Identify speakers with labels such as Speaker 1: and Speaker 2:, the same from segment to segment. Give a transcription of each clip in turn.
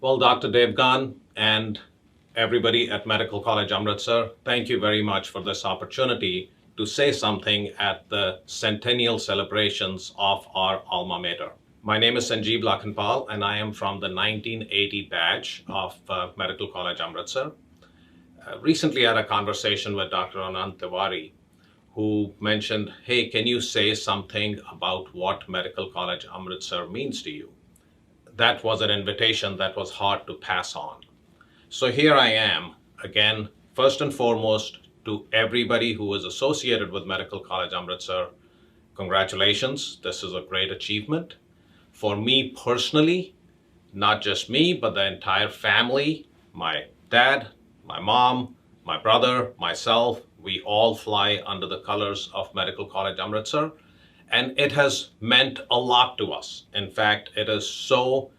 Speaker 1: Well, Dr. Devgan and everybody at Medical College Amritsar, thank you very much for this opportunity to say something at the centennial celebrations of our alma mater. My name is Sanjiv Lakhanpal, and I am from the 1980 batch of Medical College Amritsar. Recently, I had a conversation with Dr. Anand Tiwari, who mentioned, hey, can you say something about what Medical College Amritsar means to you? That was an invitation that was hard to pass on. So here I am, again, first and foremost, to everybody who is associated with Medical College Amritsar, congratulations, this is a great achievement. For me personally, not just me, but the entire family, my dad, my mom, my brother, myself, we all fly under the colors of Medical College Amritsar. And it has meant a lot to us. In fact, it is so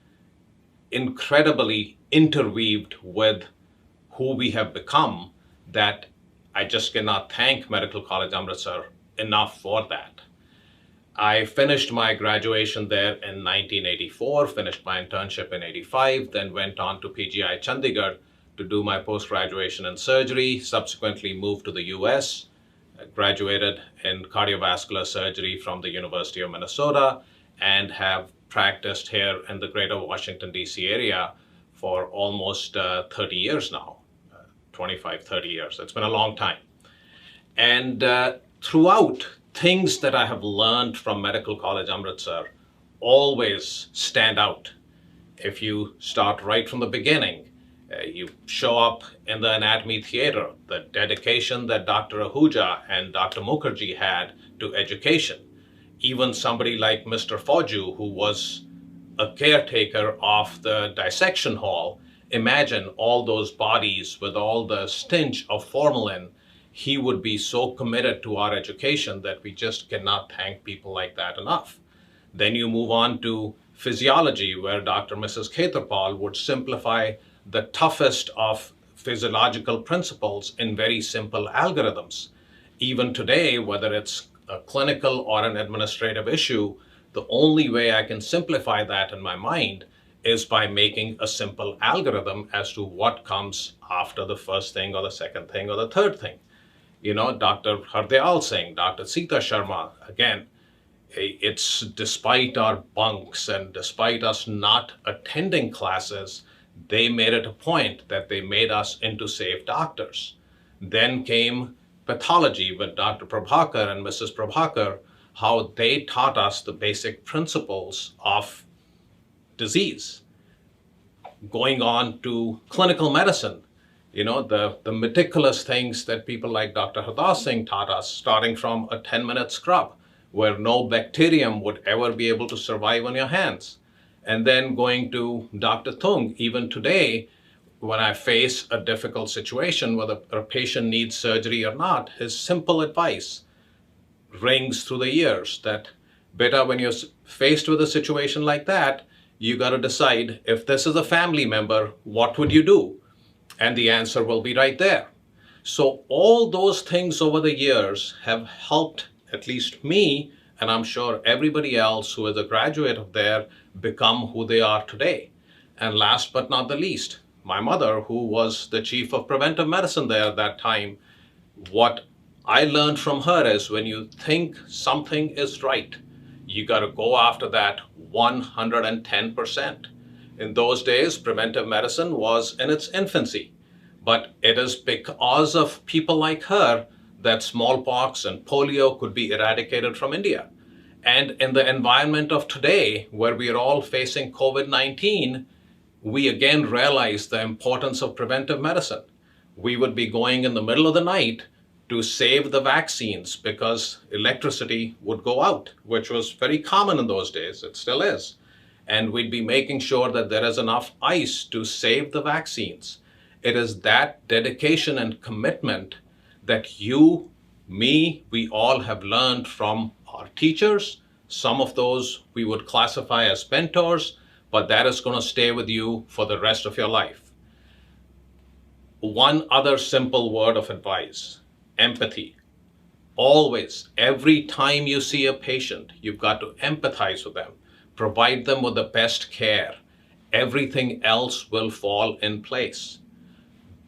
Speaker 1: incredibly interweaved with who we have become that I just cannot thank Medical College Amritsar enough for that. I finished my graduation there in 1984, finished my internship in 85, then went on to PGI Chandigarh to do my post-graduation in surgery, subsequently moved to the US, graduated in cardiovascular surgery from the University of Minnesota, and have practiced here in the greater Washington, D.C. area for almost 30 years now, 25, 30 years. It's been a long time. And throughout, things that I have learned from Medical College Amritsar always stand out. If you start right from the beginning, you show up in the anatomy theater, the dedication that Dr. Ahuja and Dr. Mukherjee had to education. Even somebody like Mr. Fauju, who was a caretaker of the dissection hall, imagine all those bodies with all the stench of formalin. He would be so committed to our education that we just cannot thank people like that enough. Then you move on to physiology, where Dr. and Mrs. Khetarpal would simplify the toughest of physiological principles in very simple algorithms. Even today, whether it's a clinical or an administrative issue, the only way I can simplify that in my mind is by making a simple algorithm as to what comes after the first thing or the second thing or the third thing. You know, Dr. Hardyal Singh, Dr. Sita Sharma, again, it's despite our bunks and despite us not attending classes, they made it a point that they made us into safe doctors. Then came pathology with Dr. Prabhakar and Mrs. Prabhakar, how they taught us the basic principles of disease. Going on to clinical medicine, you know, the meticulous things that people like Dr. Hardas Singh taught us, starting from a 10-minute scrub, where no bacterium would ever be able to survive on your hands. And then going to Dr. Thung, even today, when I face a difficult situation, whether a patient needs surgery or not, his simple advice rings through the ears that, beta, when you're faced with a situation like that, you got to decide, if this is a family member, what would you do? And the answer will be right there. So all those things over the years have helped at least me, and I'm sure everybody else who is a graduate of there, become who they are today. And last but not the least, my mother, who was the chief of preventive medicine there at that time, what I learned from her is, when you think something is right, you got to go after that 110%. In those days, preventive medicine was in its infancy, but it is because of people like her that smallpox and polio could be eradicated from India. And in the environment of today, where we are all facing COVID-19, we again realize the importance of preventive medicine. We would be going in the middle of the night to save the vaccines because electricity would go out, which was very common in those days. It still is. And we'd be making sure that there is enough ice to save the vaccines. It is that dedication and commitment that you, me, we all have learned from our teachers. Some of those we would classify as mentors, but that is going to stay with you for the rest of your life. One other simple word of advice: empathy. Always, every time you see a patient, you've got to empathize with them, provide them with the best care. everything else will fall in place.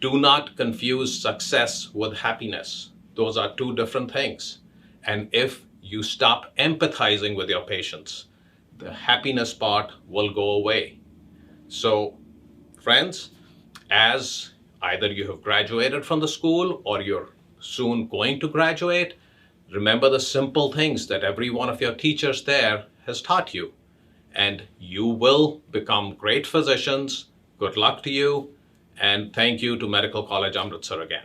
Speaker 1: Do not confuse success with happiness. Those are two different things. And if you stop empathizing with your patients, the happiness part will go away. So, friends, as either you have graduated from the school or you're soon going to graduate, remember the simple things that every one of your teachers there has taught you. And you will become great physicians. Good luck to you. And thank you to Medical College Amritsar again.